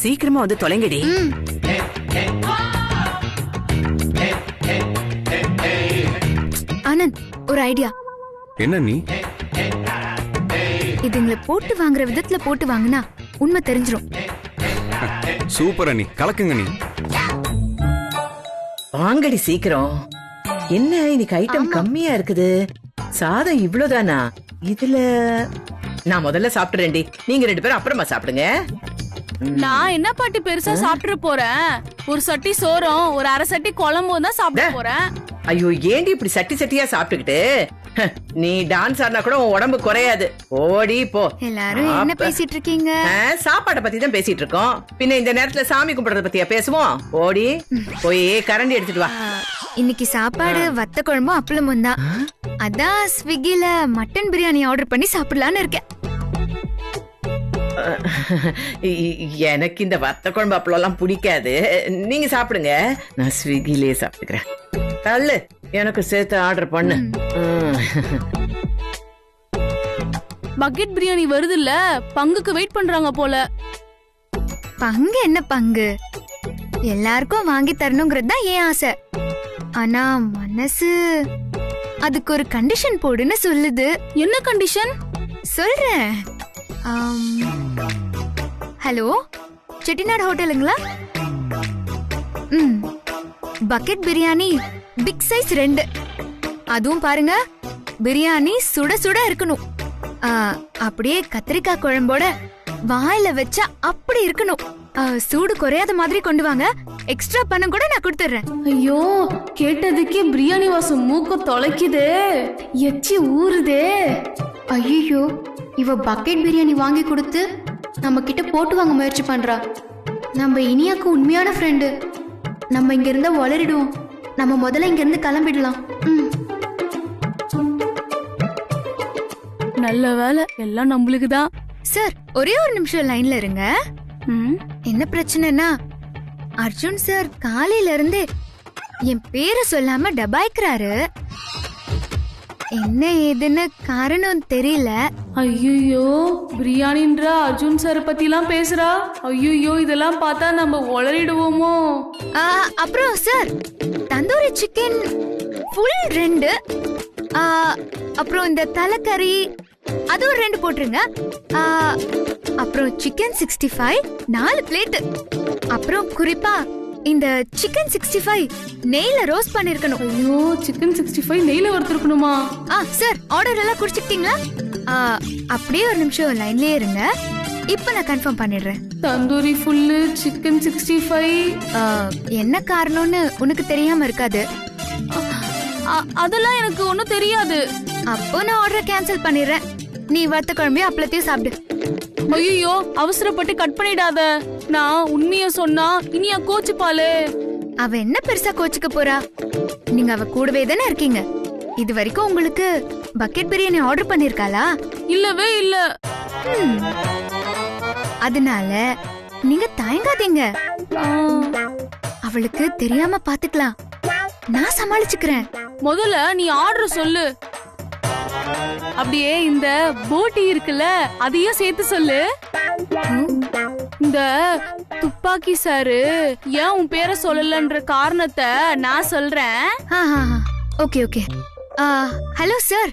சீக்கிரமா வந்து தொலைங்கடி. ஆனந்த், ஒரு ஐடியா. என்ன நீ? இதுங்களை போட்டு வாங்குற விதத்துல போட்டு வாங்கினா உண்மை தெரிஞ்சிரும். சூப்பர் அண்ணி, கலக்குங்க நீ. வாங்கடி சீக்கிரம். என்ன இன்னைக்கு ஐட்டம் கம்மியா இருக்குது? சாதம் இவ்வளவுதானா? இதுல நான் முதல்ல சாப்பிட்டுறேன்டி, நீங்க 2 பேரும் அப்புறமா சாப்பிடுங்க. நான் என்ன பாட்டி பெருசா சாப்பிட்டு போறேன்? ஒரு சட்டி சோறும் ஒரு அரை சட்டி குழம்பும் தான் சாப்பிட போறேன். ஐயோ, ஏண்டி இப்படி சட்டி சட்டியா சாப்பிட்டுக்கிட்டு? நீ டான்ஸ் ஆடினா கூட உன் உடம்பு குறையாது. ஓடி போ. எல்லாரும் என்ன பேசிட்டு இருக்கீங்க? சாப்பாட்டை பத்தி தான் பேசிட்டு இருக்கோம். பின்ன இந்த நேரத்துல சாமி கும்பிடுறத பத்தியா பேசுவோம்? ஓடி போய் கரண்டி எடுத்துட்டு வா. இன்னைக்கு சாப்பாடு வத்த குழம்பும் அப்பளமும் தான். அதான் ஸ்விக்கில மட்டன் பிரியாணி ஆர்டர் பண்ணி சாப்பிடலான்னு இருக்கேன். எனக்கு இந்த வத்த குழம்பு அப்பளம் எல்லாம் பிடிக்காது. நீங்க சாப்பிடுங்க, நான் ஸ்விக்கிலே சாப்பிட்டுக்கிறேன். தள்ளு, எனக்கு சேர்த்து ஆர்டர் பண்ணு. பக்கெட் பிரியாணி வருது இல்ல, பங்குக்கு வெயிட் பண்றாங்க போல. பங்கு என்ன பங்கு? எல்லாருக்கும் வாங்கி தரணுங்கிறது தான் என் ஆசை. ஆனா மனசு அதுக்கு ஒரு கண்டிஷன் போடுன்னு சொல்லுது. என்ன கண்டிஷன்? சொல்றேன். ஹலோ, செட்டிநாடு ஹோட்டலுங்களா? Bucket biryani big size 2. அதுவும் பாருங்க, பிரியாணி சுட சுட இருக்கணும். அப்படியே கத்திரிக்காய் குழம்போட வாயில வச்சா அப்படி இருக்கணும். சூடு குறையாத மாதிரி கொண்டு வாங்க. எக்ஸ்ட்ரா பணம் கூட நான் கொடுத்துறேன். ஐயோ, கேட்டதுக்கே பிரியாணி வாசம் மூக்க தொலைக்குதே, எச்சி ஊறுதே. ஐயோ, இவ பக்கெட் பிரியாணி வாங்கி கொடுத்து நம்ம கிட்ட போட்டு வாங்க முயற்சி பண்றா. நம்ம இனியாக்கு உண்மையான ஃப்ரெண்டு. நம்ம இங்க இருந்தா வளரிடுவோம். நம்ம முதல்ல இங்க இருந்து கிளம்பிடலாம். நல்ல வேலை, எல்லாம் நம்மளுக்கு தான். சார், ஒரே ஒரு நிமிஷம் லைன்ல இருங்க. என்ன பிரச்சனைனா, அர்ஜுன் சார் காலையில இருந்து என் பேரை சொல்லாம டபாய்க்கிறாரு. என்ன ஏதுன்னு காரணம் தெரியல. ஐயோ, பிரியாணின்ற அர்ஜுன் சார் பத்தி எல்லாம் பேசுறா. ஐயோ, இதெல்லாம் பார்த்தா நம்ம உளறிடுவோமோ? அப்புறம் சார், தந்தூரி சிக்கன் ஃபுல் 2. அப்புறம் இந்த தலைக்கறி அது ஒரு 2 போட்டுருங்க. அப்புறம் சிக்கன் 65 4 பிளேட். அப்புறம் குறிப்பா இந்த சிக்கன் 65 நெய்ல ரோஸ்ட் பண்ணிருக்கணும். ஐயோ, சிக்கன் 65 நெய்ல வறுத்துருக்கணுமா? சார், ஆர்டர் எல்லாம் குடிச்சிட்டீங்களா? அப்படியே ஒரு நிமிஷம் லைன்லயே இருங்க, இப்ப நான் கன்ஃபார்ம் பண்ணிடுறேன். Tandoori full, chicken 65. என்ன காரணம்னு உனக்கு தெரியாம இருக்காது. அதெல்லாம் எனக்கு ஒண்ணும் தெரியாது. அப்போ நான் ஆர்டர் கேன்சல் பண்ணிடுறேன். நீ வத்த குழம்பையும் அப்பளத்தையும் சாப்பிடு. ஐயோ, அவசரப்பட்டு கட் பண்ணிடாத. நான் உண்மைய சொன்னா இனியா கோச்சுப்பாளே. அவ என்ன பெருசா கோச்சுக்க போறா? நீங்க அவ கூடவே தானே இருக்கீங்க. இது வரைக்கும் உங்களுக்கு பக்கெட் பிரியாணி ஆர்டர் பண்ணிருக்காளா? இல்லவே இல்ல. அதனால நீங்க தயங்காதீங்க. அவளுக்கு தெரியாம பாத்துக்கலாம், நான் சமாளிச்சுக்கிறேன். முதல்ல நீ ஆர்டர் சொல்லு. அப்படியே இந்த போட்டி இருக்குல்ல, அதையும் சேர்த்து சொல்லு. இந்த துப்பாக்கி சாரு ஏன் உன் பேரை சொல்லலன்ற காரணத்தை நான் சொல்றேன். Okay okay. ஹலோ சார்,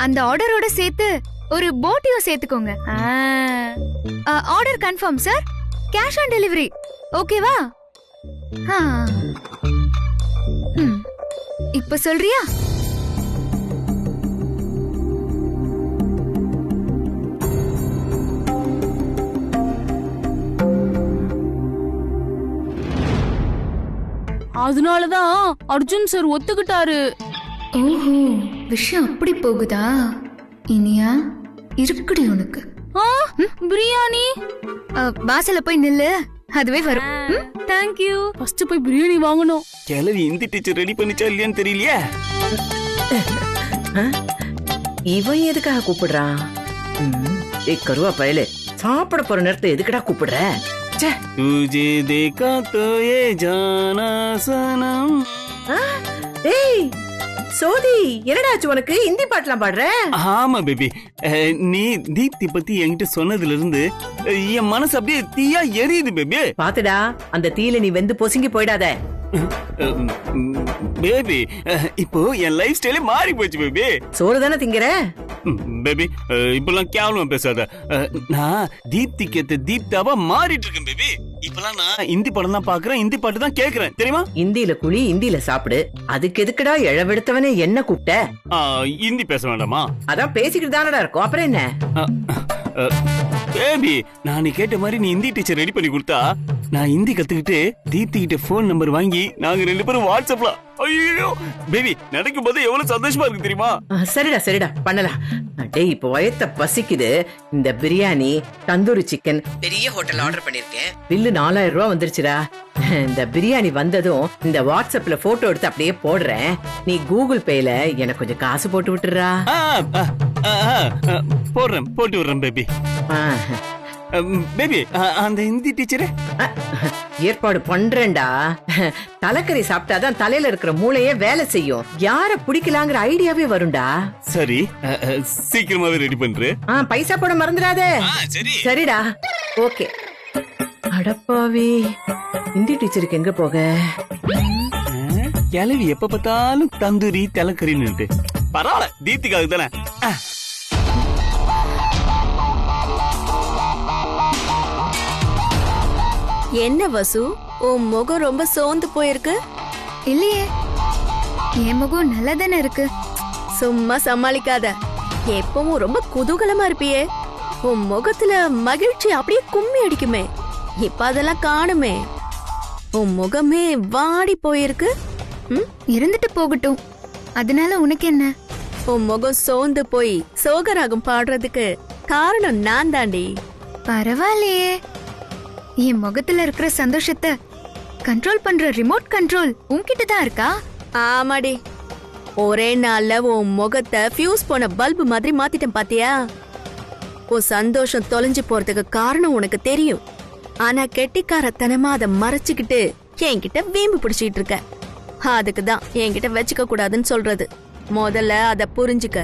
அந்த ஆர்டரோட சேர்த்து ஒரு போட்டியும் சேர்த்துக்கோங்க. Order confirm sir. Cash on delivery ஓகேவா? இப்ப சொல்றியா? அதனாலதான் அர்ஜுன் சார் ஒத்துக்கிட்டாரு. ஓஹோ, விஷயம் அப்படி போகுதா? இனியா இருக்குடி உனக்கு. பிரியாணி வாசல்ல போய் நில்லு, அதுவே வரும். தேங்க்யூ. ஃபர்ஸ்ட் போய் பிரியாணி வாங்கணும். கிளவி இந்த டீச்சர் ரெடி பண்ணிச்சா இல்லையான்னு தெரியலையே. இவன் எதுக்காக கூப்பிடுறான்? கருவா பயலே, சாப்பிட போற நேரத்தை எதுக்குடா கூப்பிடுற? तुझे देखा तो ये जाना सनम. ஏய், சோதி என்னடாச்சு உனக்கு ஹிந்தி பாட்டுலாம் பாடுற? ஆமா பேபி, நீ தீப்தி பத்தி என்கிட்ட சொன்னதுல இருந்து என் மனசு அப்படியே தீயா எரியுது பேபி. பாத்துடா, அந்த தீயில நீ வெந்து பொசுங்கி போயிடாத. பேபி, இப்போ என் லைஃப் ஸ்டைலே மாறி போச்சு பேபி. சோறு தானே திங்கிற? பேபி, இப்பெல்லாம் கேவலமா பேசாத. நான் தீப்திக்கு ஏத்த தீப்தாவா மாறிட்டு இருக்கேன் பேபி. இப்பெல்லாம் நான் ஹிந்தி படம் தான் பாக்குறேன், ஹிந்தி பாட்டு தான் கேக்குறேன், தெரியுமா? இந்தியில குழி, இந்தியில சாப்பிடு. அதுக்கு எதுக்குடா இழவெடுத்தவனே என்ன கூப்பிட்ட? ஹிந்தி பேச வேண்டாமா? அதான் பேசிக்கிட்டு தானடா இருக்கும், அப்புறம் என்ன? பேபி, நான் நீ கேட்ட மாதிரி நீ ஹிந்தி டீச்சர் ரெடி பண்ணி கொடுத்தா நான் ஹிந்தி கத்துக்கிட்டு தீப்தி கிட்ட போன் நம்பர் வாங்கி நாங்க 2 பேரும் வாட்ஸ்அப்ல, ஐயோ பேபி, நடக்கும் போது எவ்வளவு சந்தோஷமா இருக்கு தெரியுமா? சரிடா சரிடா, பண்ணலாம். டேய், இப்போ வயத்த பசிக்குது. இந்த பிரியாணி, தந்தூரி சிக்கன் பெரிய ஹோட்டல் ஆர்டர் பண்ணிருக்கேன். பில்லு 4000 ரூபாய் வந்துருச்சுடா. இந்த பிரியாணி வந்ததும் இந்த வாட்ஸ்அப்ல போட்டோ எடுத்து அப்படியே போடுறேன். நீ கூகுள் பேல எனக்கு கொஞ்சம் காசு போட்டு விட்டுறா. போட்டு விடுறேன் பேபி. பேபி, அந்த ஹிந்தி டீச்சரே ஏற்பாடு பண்றேன்டா. தலைக்கறி சாப்பிட்டாதான் தலையில இருக்கிற மூளையே வேலை செய்யும். யார பிடிக்கலாங்கிற ஐடியாவே வரும்டா. சரி, சீக்கிரமாவே ரெடி பண்ற. பைசா போட மறந்துடாதே. சரி சரிடா, ஓகே. அடப்பாவி, ஹிந்தி டீச்சருக்கு எங்க போக? கிளவி எப்ப பார்த்தாலும் தந்தூரி தலைக்கறின்னு. பரவாயில்ல, தீப்திக்காக தானே. என்ன வசு, உன் முகம் ரொம்ப சோர்ந்து போயிருக்கு. இல்லையே, என் முகம் நல்லா தானே இருக்கு. சும்மா சமாளிக்காத, எப்பவும் ரொம்ப குதூகலமா இருப்பியே. உன் முகத்துல மகிழ்ச்சி அப்படியே கும்மி அடிக்குமே, இப்ப அதெல்லாம் காணுமே. உன் முகமே வாடி போயிருக்கு. இருந்துட்டு போகட்டும், அதனால உனக்கு என்ன? உன் முகம் சோர்ந்து போய் சோகராகம் பாடுறதுக்கு காரணம் நான் தாண்டி. பரவாயில்லையே, என் முகத்துல இருக்கிற சந்தோஷத்தை கண்ட்ரோல் பண்ற ரிமோட் கண்ட்ரோல் உன்கிட்ட தான் இருக்கா? ஆமாடி, ஒரே நாள்ல உன் முகத்தை ஃபியூஸ் போன பல்பு மாதிரி மாத்திட்டேன் பாத்தியா? உன் சந்தோஷம் தொலைஞ்சு போறதுக்கு காரணம் உனக்கு தெரியும். ஆனா கெட்டிக்காரத்தனமா அதை மறைச்சுக்கிட்டு என்கிட்ட வீம்பு பிடிச்சிட்டு இருக்க. அதுக்குதான் என்கிட்ட வச்சுக்க கூடாதுன்னு சொல்றது. முதல்ல அத புரிஞ்சுக்க.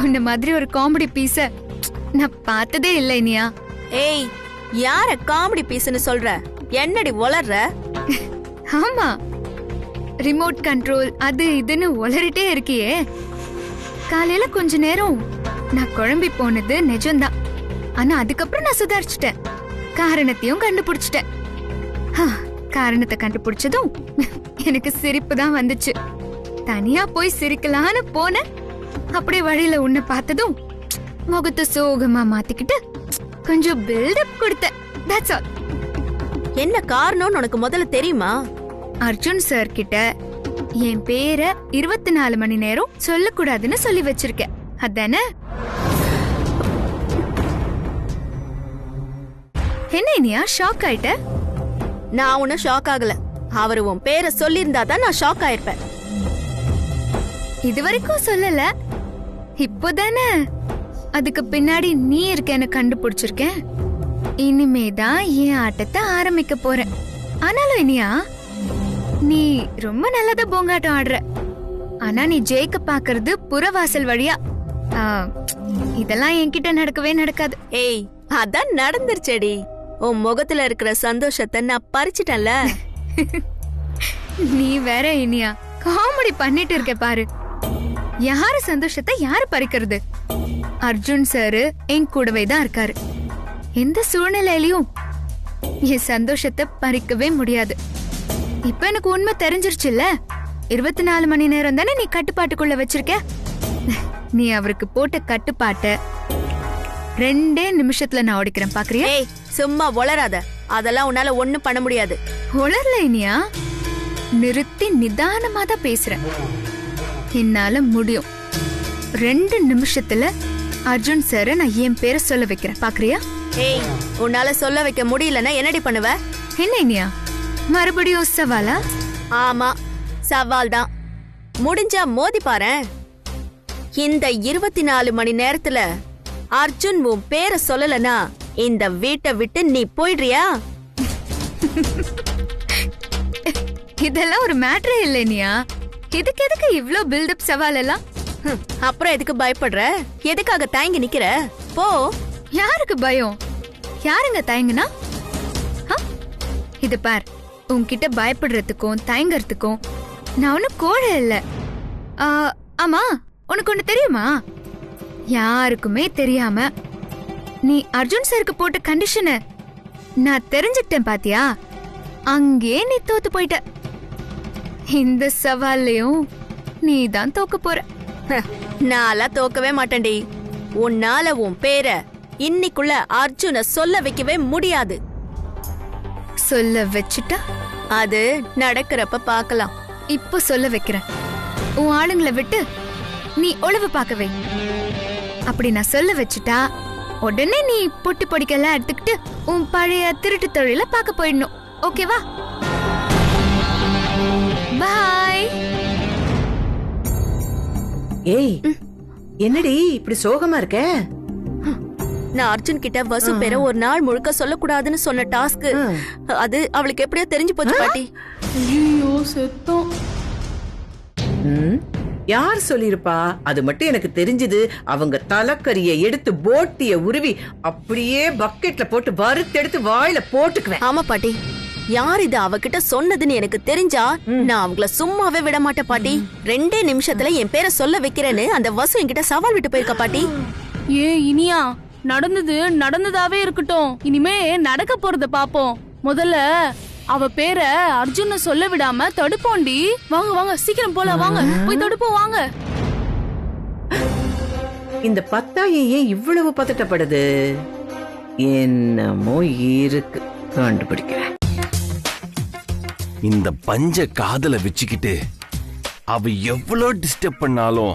உன்ன மாதிரி ஒரு காமெடி பீஸ நான் பார்த்ததே இல்லை இனியா. ஏய், யார காமெடி பீஸ்னு சொல்ற? என்னடி உளர்ற? ஆமா, ரிமோட் கண்ட்ரோல் அது இதுன்னு உளறிட்டே இருக்கியே. காலையில கொஞ்ச நேரம் நான் குழம்பி போனது நிஜம்தான். ஆனா அதுக்கப்புறம் நான் சுதாரிச்சுட்டேன், காரணத்தையும் கண்டுபிடிச்சிட்டேன். காரணத்தை கண்டுபிடிச்சதும் எனக்கு சிரிப்பு தான் வந்துச்சு. தனியா போய் சிரிக்கலான்னு போனேன். அப்படியே வழியில உன்னை பார்த்ததும் முகத்தை சோகமா மாத்திக்கிட்டு கொஞ்சம் பில்டப் கொடுத்தேன். That's all. என்ன காரணம்னு உனக்கு முதல்ல தெரியுமா? அர்ஜுன் சார் கிட்ட என் பேரை 24 மணி நேரம் சொல்லக்கூடாதுன்னு சொல்லி வச்சிருக்கேன், அதானே? என்ன இனியா ஷாக் ஆயிட்ட? நான் உன்ன ஷாக் ஆகல. அவரு உன் பேரை சொல்லியிருந்தா தான் நான் ஷாக் ஆயிருப்பேன். இது வரைக்கும் சொல்லல, இப்போதானே அதுக்கு பின்னாடி நீ இருக்கேன்னு கண்டுபிடிச்சிருக்கேன். இனிமேதான் என் ஆட்டத்தை ஆரம்பிக்க போறேன். ஆனாலும் இனியா, நீ ரொம்ப நல்லதா போங்காட்டம் ஆடுற. ஆனா நீ ஜெயிக்க பாக்குறது புறவாசல் வழியா. இதெல்லாம் என்கிட்ட நடக்கவே நடக்காது. ஏய், அதான் நடந்துருச்சேடி. உன் முகத்துல இருக்கிற சந்தோஷத்தை நான் பறிச்சிட்டேன்ல. நீ வேற இனியா காமெடி பண்ணிட்டு இருக்க பாரு. யாரு சந்தோஷத்தை யாரு பறிக்கிறது? அர்ஜுன் சாரு என் கூடவே தான் இருக்காரு. எந்த சூழ்நிலையிலயும் என் சந்தோஷத்தை பறிக்கவே முடியாது. இப்ப எனக்கு உண்மை தெரிஞ்சிருச்சுல்ல. 24 மணி நேரம் தானே நீ கட்டுப்பாட்டுக்குள்ள வச்சிருக்க. நீ அவருக்கு போட்ட கட்டுப்பாட்ட 2 நிமிஷத்துல நான் ஓடிக்கிறேன், பாக்குறியா? ஏய், சும்மா உளராத. அதெல்லாம் உன்னால ஒண்ணும் பண்ண முடியாது. உளரல இனியா, நிறுத்தி நிதானமா தான் பேசுறேன். என்னால முடியும். 2 நிமிஷத்துல அர்ஜுன் சார் நான் என் பேரை சொல்ல வைக்கிறேன், பாக்குறியா? ஏய், உன்னால சொல்ல வைக்க முடியலன்னா என்னடி பண்ணுவ? என்ன இனியா, மறுபடியும் சவாலா? ஆமா, சவால் தான். முடிஞ்சா மோதி பாரேன். இந்த 24 மணி நேரத்துல அர்ஜுன் உன் பேரை சொல்லலனா இந்த வீட்டை விட்டு நீ போயிடுறியா? இதெல்லாம் ஒரு மேட்டரே இல்ல இனியா. இதுக்கு எதுக்கு இவ்ளோ பில்டப் சவால் எல்லாம்? அப்புறம் எதுக்கு பயப்படுற? எதுக்காக தயங்கி நிக்கிற? போ. யாருக்கு பயம்? யாருங்க தயங்குனா? இது பார், உன்கிட்ட பயப்படுறதுக்கும் தயங்கறதுக்கும் நான் ஒன்னும் கோழை இல்ல. ஆமா, உனக்கு ஒண்ணு தெரியுமா? யாருக்குமே தெரியாம நீ அர்ஜுன் சாருக்கு போட்ட கண்டிஷனை நான் தெரிஞ்சுக்கிட்டேன் பாத்தியா? அங்கே நீ தோத்து போயிட்ட. இந்த சவால்லையும் நீ தான் தோக்க போற. நான்லாம் தோக்கவே மாட்டேன்டி. உன்னால உன் பேரை இன்னைக்குள்ள அர்ஜுன சொல்ல வைக்கவே முடியாது. சொல்ல வச்சுட்டா அது நடக்கிறப்ப பார்க்கலாம். இப்போ சொல்ல வைக்கிறேன். உன் ஆளுங்களை விட்டு நீ ஒளிவு பார்க்கவே. அப்படி நான் சொல்ல வச்சுட்டா உடனே நீ பொட்டி பொடிக்கெல்லாம் எடுத்துக்கிட்டு உன் பழைய திருட்டு தொழில பார்க்க போயிடணும். ஓகேவா? பாய். ஏய், என்னடி இப்படி சோகமா இருக்க? நான் அர்ஜுன் கிட்ட வசு பேரை ஒரு நாள் முழுக்க சொல்லக்கூடாதுன்னு சொன்ன டாஸ்க் அது அவளுக்கு எப்படியோ தெரிஞ்சு போச்சு பாட்டி. ஐயோ செத்தோம். யார் சொல்லிருப்பா? அது மட்டும் எனக்கு தெரிஞ்சது, அவங்க தலைக்கறியை எடுத்து போட்டிய உருவி அப்படியே பக்கெட்ல போட்டு வறுத்தெடுத்து வாயில போட்டுக்குவேன். ஆமா பாட்டி, யார் இது அவகிட்ட சொன்னதுன்னு எனக்கு தெரிஞ்சா நான் அவங்கள சும்மாவே விட மாட்டேன் பாட்டி. 2 நிமிஷத்துல என் பேரை சொல்ல வைக்கிறேன்னு அந்த வசு என்கிட்ட சவால் விட்டு போயிருக்கா பாட்டி. ஏ இனியா, நடந்தது நடந்ததாவே இருக்கட்டும். இனிமே நடக்க போறத பாப்போம். முதல்ல அவ பேரை அர்ஜுன சொல்ல விடாம தடுப்போண்டி. வாங்க வாங்க, சீக்கிரம் போலாம், வாங்க போய் தடுப்போம், வாங்க. இந்த பத்தாயை ஏன் இவ்வளவு பதட்டப்படுது? என்னமோ இருக்கு, கண்டுபிடிக்கிறேன். இந்த பஞ்ச காதல வச்சுக்கிட்டு அவ எவ்வளவு டிஸ்டர்ப் பண்ணாலும்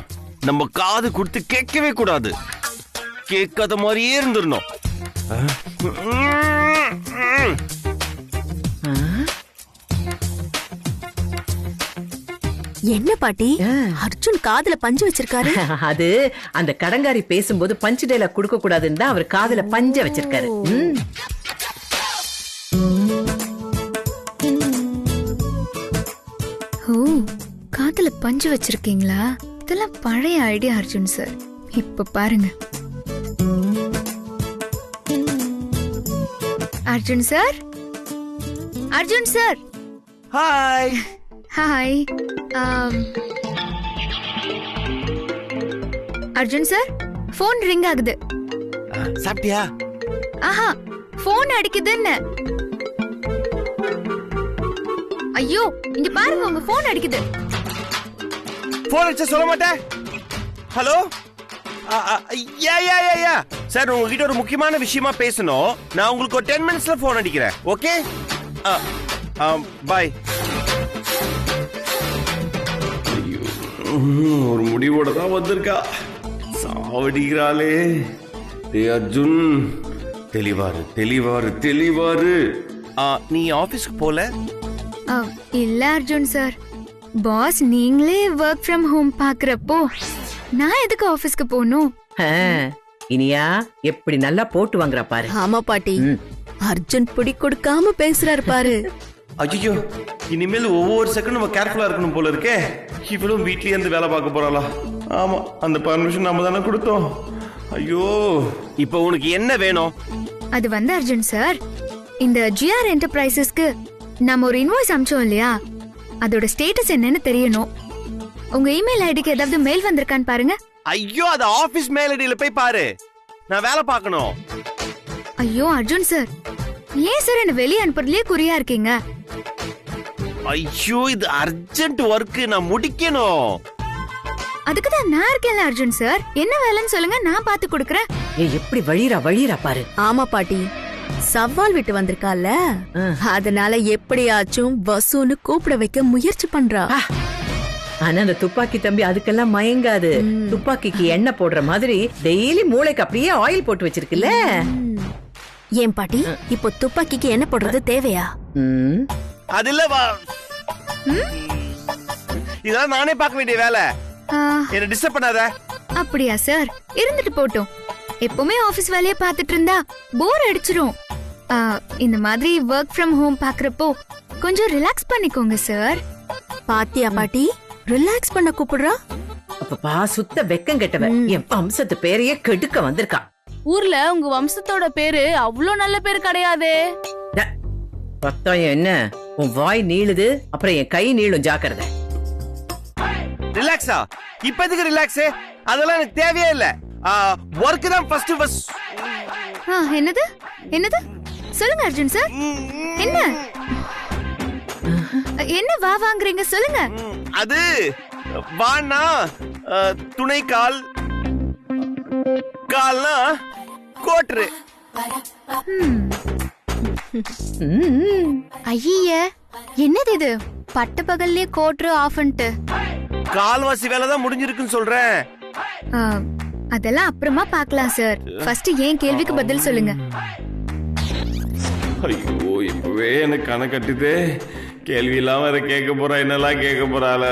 நம்ம காது கொடுத்து கேட்கவே கூடாது. கேட்காத மாதிரியே இருந்துடணும். என்ன பாட்டி, அர்ஜுன் காதுல பஞ்சு வச்சிருக்காரு? அது அந்த கடங்காரி பேசும்போது பஞ்சு டைலாக் கொடுக்க கூடாதுன்னு தான் அவர் காதுல பஞ்ச வச்சிருக்காரு. ஓ, காதுல பஞ்சு வச்சிருக்கீங்களா? இதெல்லாம் பழைய ஐடியா அர்ஜுன் சார். இப்ப பாருங்க. Arjun sir, Arjun sir. Hi. Hi. Arjun sir, phone ring ஆகுது. சாப்பிட்டியா? ஆஹா, போன் அடிக்குதுன்னு. ஐயோ, இங்க பாருங்க, உங்க போன் அடிக்குது. போன் அடிச்சா சொல்ல மாட்டேன். ஹலோ, யா சார், உங்ககிட்ட ஒரு முக்கியமான விஷயமா பேசணும். நான் உங்களுக்கு ஒரு 10 மினிட்ஸ்ல போன் அடிக்கிறேன். ஓகே, பாய். ஒரு முடிவோட தான் வந்திருக்கா. சாவடிக்கிறாளே. அர்ஜுன், தெளிவாரு தெளிவாரு தெளிவாரு. நீ ஆபீஸ்க்கு போல? இல்ல அர்ஜுன் சார், பாஸ் நீங்களே ஒர்க் ஃப்ரம் ஹோம் பாக்குறப்போ நான் எதுக்கு ஆபீஸ்க்கு போகணும்? இனியா எப்படி நல்லா போட்டு வாங்குறா பாரு. ஆமா பாட்டி, அர்ஜுன் பிடி கொடுக்காம பேசுறாரு பாரு. ஐயோ, இனிமேல் ஒவ்வொரு செகண்ட் நம்ம கேர்ஃபுல்லா இருக்கணும் போல இருக்கே. இவளும் வீட்லயே இருந்து வேலை பார்க்க போறாளா? ஆமா, அந்த பர்மிஷன் நாம தானே கொடுத்தோம். ஐயோ, இப்போ உனக்கு என்ன வேணும்? அது வந்து அர்ஜுன் சார், இந்த GR என்டர்பிரைசஸ்க்கு நம்ம ஒரு இன்வாய்ஸ் அனுப்பிச்சோம் இல்லையா, அதோட ஸ்டேட்டஸ் என்னன்னு தெரியணும். உங்க இமெயில் ஐடிக்கு ஏதாவது மெயில் வந்திருக்கான்னு பாருங்க. ஐயோ, அது ஆபீஸ் மெயில் ஐடியில போய் பாரு. நான் வேலை பார்க்கணும். ஐயோ அர்ஜுன் சார், ஏன் சார் என்ன வெளியே அனுப்புறதுலயே குறியா இருக்கீங்க? ஐயோ, இது அர்ஜென்ட் ஒர்க், நான் முடிக்கணும். அதுக்குதான் நான் இருக்கேன்ல அர்ஜுன் சார். என்ன வேலைன்னு சொல்லுங்க, நான் பார்த்து கொடுக்கறேன். எப்படி வழிரா பாரு. ஆமா பாட்டி, சவால் விட்டு வந்திருக்கால, அதனால எப்படியாச்சும் வசூன்னு கூப்பிட வைக்க முயற்சி பண்றா. ஆனா அந்த துப்பாக்கி தம்பி அதுக்கெல்லாம் மயங்காது. துப்பாக்கிக்கு எண்ணெய் போடுற மாதிரி டெய்லி மூளைக்கு அப்படியே ஆயில் போட்டு வச்சிருக்குல்ல. ஏன் பாட்டி, இப்போ துப்பாக்கிக்கு என்ன போடுறது தேவையா? அது இல்ல, இதெல்லாம் நானே பார்க்க வேண்டிய வேலை. என்ன டிஸ்டர்ப் பண்ணாத. அப்படியா சார், இருந்துட்டு போட்டோம். எப்பவுமே ஆபீஸ் வேலையை பார்த்துட்டு இருந்தா போர் அடிச்சிரும். இந்த மாதிரி ஒர்க் ஃப்ரம் ஹோம் பாக்குறப்போ கொஞ்சம் ரிலாக்ஸ் பண்ணிக்கோங்க சார். பாத்தியா பாட்டி, ரிலாக்ஸ் பண்ண கூப்பிடுறா. அப்பப்பா சுத்த வெக்கம் கெட்டவ என் வம்சத்து பேரையே கெடுக்க வந்திருக்கா. ஊர்ல உங்க வம்சத்தோட பேரு அவ்ளோ நல்ல பேர் கிடையாதே. பத்தாயம் என்ன உன் வாய் நீளுது, அப்புறம் என் கை நீளும், ஜாக்கிரதை. ரிலாக்ஸா? இப்ப எதுக்கு ரிலாக்ஸ்? அதெல்லாம் எனக்கு தேவையே இல்ல. ஒர்க் தான் ஃபர்ஸ்ட். என்னது என்னது சொல்லுங்க அர்ஜுன் சார். என்ன என்ன வா வாங்குறீங்க சொல்லுங்க. அது வானா துணை கால், கால்னா கோட்ரு. ஐய என்னது இது பட்ட பகல்லே கோட்ரு ஆஃப்ன்ட்டு. கால்வாசி வேலை தான் முடிஞ்சிருக்குன்னு சொல்றேன். அதெல்லாம் அப்புறமா பார்க்கலாம் சார். ஃபர்ஸ்ட் ஏன் கேள்விக்கு பதில் சொல்லுங்க. ஐயோ இப்பவே எனக்கு கணக்கட்டுதே. கேள்வி இல்லாம அதை கேட்க போறா, என்னெல்லாம் கேட்க போறாள.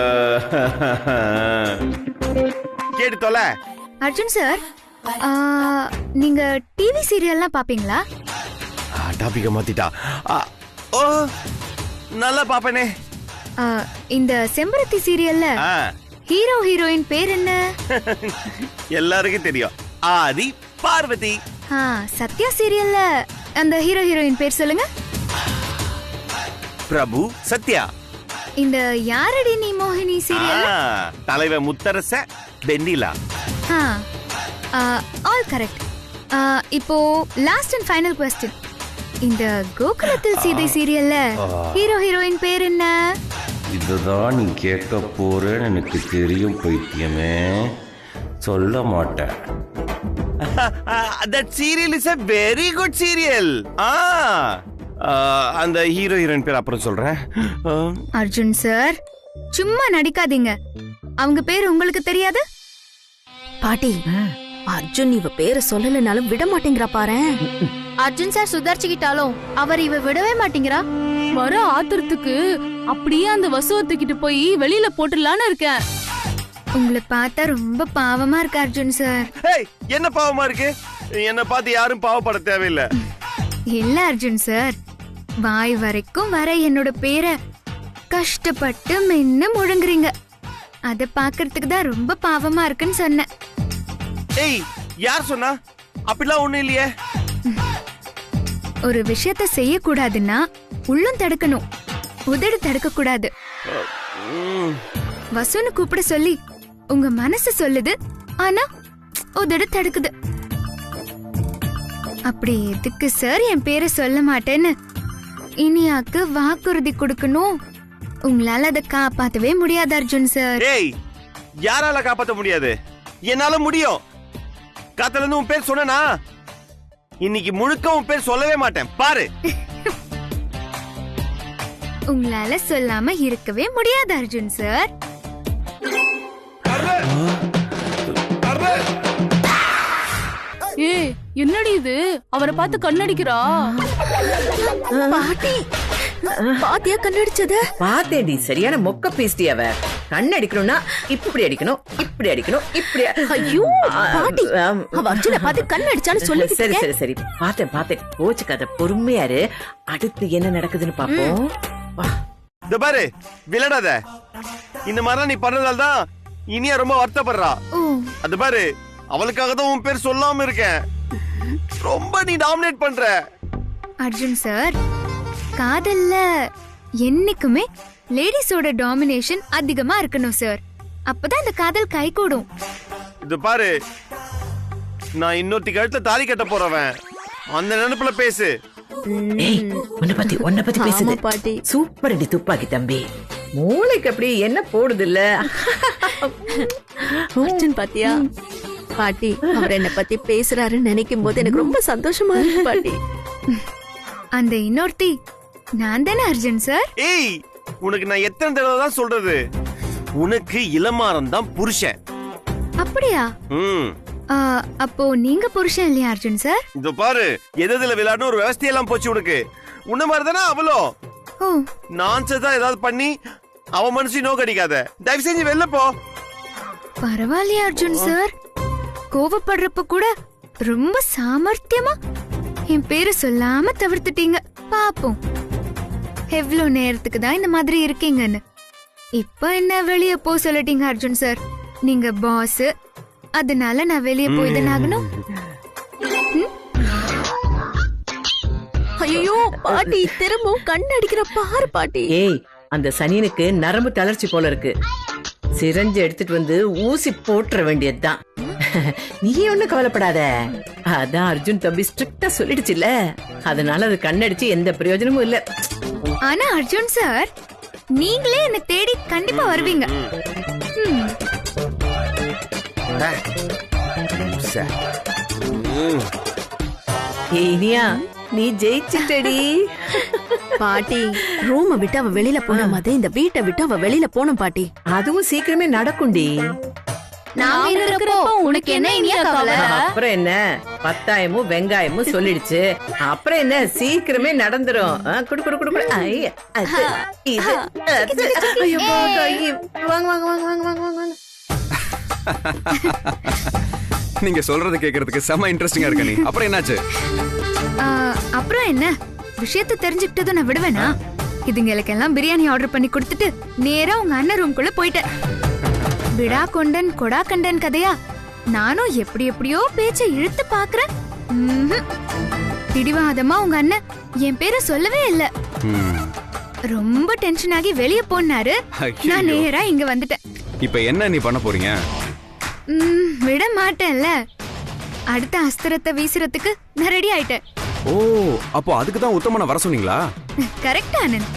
கேட்டு தொலை. அர்ஜுன் சார், நீங்க டிவி சீரியல்லாம் பாப்பீங்களா? டாபிக்க மாத்திட்டா. ஓ நல்லா பாப்பனே. இந்த செம்பருத்தி சீரியல்ல ஹீரோ ஹீரோயின் பேர் என்ன? எல்லாருக்கும் தெரியும், ஆதி பார்வதி. சத்யா சீரியல்ல அந்த ஹீரோ ஹீரோயின் பேர் சொல்லுங்க. பிரபு சத்யா. இந்த யாரடி நீ மோகினி சீரியல் தலைவர் முத்தரச வெண்ணிலா. All correct. இப்போ லாஸ்ட் அண்ட் ஃபைனல் क्वेश्चन. இந்த கோகுலத்தில் சீதை சீரியல்ல ஹீரோ ஹீரோயின் பேர் என்ன? இதுதான் நீ கேட்க போறேன்னு எனக்கு தெரியும் பைத்தியமே, சொல்ல மாட்டேன். That serial is a very good serial. அந்த ஹீரோ ஹீரோயின் பேர் அப்புறம் சொல்றேன். அர்ஜுன் சார் சும்மா நடிக்காதீங்க. அவங்க பேர் உங்களுக்கு தெரியாது? பாட்டி, அர்ஜுன் இவ பேரை சொல்லலனாலும் விட மாட்டேங்கிறா பாரு. அர்ஜுன் சார் சுதாரிச்சுக்கிட்டாலும் அவர் இவ விடவே மாட்டேங்கிறா. வர ஆத்திரத்துக்கு அப்படியே அந்த வசுவை தூக்கிட்டு போய் வெளியில போட்டுடலான்னு இருக்கேன். உங்களை பார்த்தா ரொம்ப பாவமா இருக்கு அர்ஜுன் சார். என்ன பாவமா இருக்கு? என்ன பார்த்து யாரும் பாவப்பட தேவையில்லை. இல்ல அர்ஜுன் சார், வாய் வரைக்கும் வர என்னோட பேரை கஷ்டப்பட்டு மென்னு முழங்குறீங்க. அத பாக்குறதுக்கு தான் ரொம்ப பாவமா இருக்குன்னு சொன்னேன். ஏய் யார் சொன்னா? அப்படிலாம் ஒண்ணும் இல்லையே. ஒரு விஷயத்த செய்ய கூடாதுன்னா உள்ளும் தடுக்கணும், உதடு தடுக்க கூடாது. வசுன்னு கூப்பிட சொல்லி உங்க மனசு சொல்லுது, ஆனா உதடு தடுக்குது. அப்படி எதுக்கு சார் என் பேரை சொல்ல மாட்டேன்னு இனியாக்கு வாக்குறுதி கொடுக்கணும்? உங்களால அதை காப்பாத்தவே முடியாது அர்ஜுன் சார். ஏய் யாரால காப்பாத்த முடியாது? என்னால முடியும். காத்துல இருந்து உன் பேர் சொன்னா இன்னைக்கு முழுக்க உன் பேர் சொல்லவே மாட்டேன் பாரு. உங்களால சொல்லாம இருக்கவே முடியாது அர்ஜுன் சார். ஏய் என்னடி இது? அவரை பார்த்து கண்ணடிக்கிறா. பாட்டி பாத்தியா கண்ணடிச்சத? பாத்தேடி, சரியான மொக்க பேசிட்டி. அவ கண்ணடிக்கணும்னா இப்படி அடிக்கணும், இப்படி அடிக்கணும், இப்படி. ஐயோ பாட்டி, அவ அர்ஜுனை பார்த்து கண்ணடிச்சான்னு சொல்லி. சரி சரி சரி, பாத்தேன் பாத்தேன். கோச்சுக்காத, பொறுமையாரு. அடுத்து என்ன நடக்குதுன்னு பாப்போம். இந்த பாரு, விளையாடாத. இந்த மாதிரி நீ பண்ணதால தான் இனியா ரொம்ப வருத்தப்படுறா. அது பாரு, அவளுக்காக தான் உன் பேர் சொல்லாம இருக்கேன். ரொம்ப நீ டாமினேட் பண்ற. அர்ஜுன் சார், காதல்ல என்னைக்குமே லேடிஸோட டாமினேஷன் அதிகமா இருக்கணும் சார். அப்பதான் இந்த காதல் கை கூடும். இது பாரு, நான் இன்னொருத்தி கழுத்துல தாலி கட்ட போறவன். அந்த நினைப்புல பேசு. ஏய், உன்னை பத்தி பேசுது பாட்டி. சூப்பர் அடி துப்பாக்கி தம்பி. மூளைக்கு அப்படி என்ன போடுது இல்ல? அர்ஜுன் பாத்தியா? பாட்டி, அவர் என்ன பத்தி பேசுறாருன்னு நினைக்கும் போது எனக்கு ரொம்ப சந்தோஷமா இருக்கு பாட்டி. அந்த இன்னொருத்தி நான் தானே அர்ஜுன் சார். ஏய், உனக்கு நான் எத்தனை தடவை தான் சொல்றது? உனக்கு இளமாறன் தான் புருஷன். அப்படியா? அப்போ நீங்க புருஷன் இல்லையா அர்ஜுன் சார்? இது பாரு, எதுல விளையாடணும் ஒரு விவசாயம் போச்சு உனக்கு. உன்ன மாதிரி தானே அவளும். நான்சென்ஸ் தான் ஏதாவது பண்ணி அவன் மனசு நோக்க அடிக்காத. தயவு செஞ்சு வெளில போ. பரவாயில்லையா அர்ஜுன் சார்? கோவப்படுறப்ப கூட ரொம்ப சாமர்த்தியமா என் பேரு சொல்லாம தவிர்த்துட்டீங்க. பாப்போம் எவ்வளவு நேரத்துக்கு தான் இந்த மாதிரி இருக்கீங்கன்னு. இப்ப என்ன வெளிய போ சொல்லிட்டீங்க அர்ஜுன் சார். நீங்க பாஸ், அதனால நான் வெளிய போய் தானே ஆகணும். ஐயோ பாட்டி, திரும்பவும் கண் அடிக்கிற பாரு பாட்டி. ஏய், அந்த சனியனுக்கு நரம்பு தளர்ச்சி போல இருக்கு. சிரஞ்சு எடுத்துட்டு வந்து ஊசி போட்டுற வேண்டியதுதான். நீ ஒண்ணும் கவலைப்படாத. அதான் அர்ஜுன் தம்பி ஸ்ட்ரிக்டா சொல்லிடுச்சுல்ல, அதனால அது கண்ணடிச்சு எந்த பிரயோஜனமும் இல்ல. ஆனா அர்ஜுன் சார், நீங்களே என்ன தேடி கண்டிப்பா வருவீங்க. ஏய் இனியா, நீ ஜெயிச்சிட்டடி. பாட்டி, ரூமை விட்டு அவ வெளியில போன மாதிரி இந்த வீட்டை விட்டு அவ வெளியில போனும் பாட்டி. அதுவும் சீக்கிரமே நடக்கும்டி. நாம இருக்கிறப்போ உனக்கு என்ன இனியா கவலை? அப்புறம் என்ன, 10,000 வெங்காயமும் சொல்லிடுச்சு. அப்புறம் என்ன, சீக்கிரமே நடந்துரும். குடு குடு குடு குடு. ஐ, அது, இது, அது. ஐயோ, ஐயோ. வாங்க வாங்க வாங்க வாங்க வாங்க வாங்க. நீங்க சொல்றது கேக்குறதுக்கு செம இன்ட்ரெஸ்டிங்கா இருக்க. நீ அப்புறம் என்னாச்சு? அப்புறம் என்ன, விஷயத்தை தெரிஞ்சுக்கிட்டதும் நான் விடுவேனா? இதுங்களுக்கெல்லாம் பிரியாணி ஆர்டர் பண்ணி கொடுத்துட்டு நேரா உங்க அண்ணன் ரூம்குள்ள போயிட்டேன். விடா கொண்டன் கொடா கண்டன் கதையா நானும் எப்படி எப்படியோ பேச்ச இழுத்து பாக்குறேன். பிடிவாதமா உங்க அண்ணன் என் பேரை சொல்லவே இல்ல. ரொம்ப டென்ஷன் ஆகி வெளிய போனாரு. நான் நேரா இங்க வந்துட்டேன். இப்ப என்ன நீ பண்ண போறீங்க? விட மாட்டேன்ல. அடுத்த அஸ்திரத்தை வீசுறதுக்கு நான் ரெடி ஆயிட்டேன். ஓ, அப்போ அதுக்கு தான் உத்தமனை வர சொன்னீங்களா? கரெக்டா ஆனந்த்.